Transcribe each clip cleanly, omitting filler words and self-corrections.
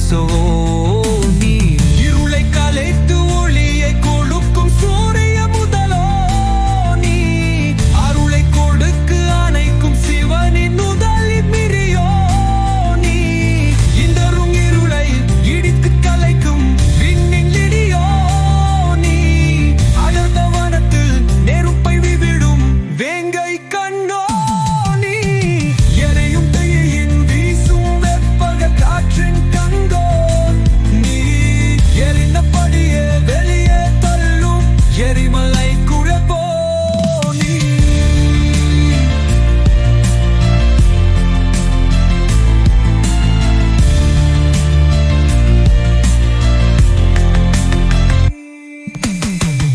so நீ இருளை கலைத்து ஒளியை கொடுக்கும் சூரிய முதலோ நீ அருளை கொடுக்கு அணைக்கும் சிவனின் முதலில் மிரியோ நீ இந்தரும் இருளை இடித்து கலைக்கும் விண்ணின் இடியோ நீ அடர்ந்த வனத்தில் நெருப்பை விவிடும் வேங்கை கண்ணோ நீ எரியும் தீயின் வீசும் வெப்பக காற்றின் கங்கோ நீ எரிந்தபடியே வெளியே தள்ளும் எரிமலை குழப்போ நீ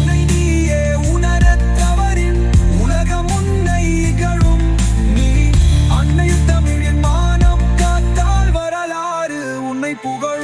நீயே உணரத் தவறின் உலகம் உன்னை இகழும் நீ அன்னையில் தமிழின் மானம் காத்தால் வரலாறு உன்னை புகழும்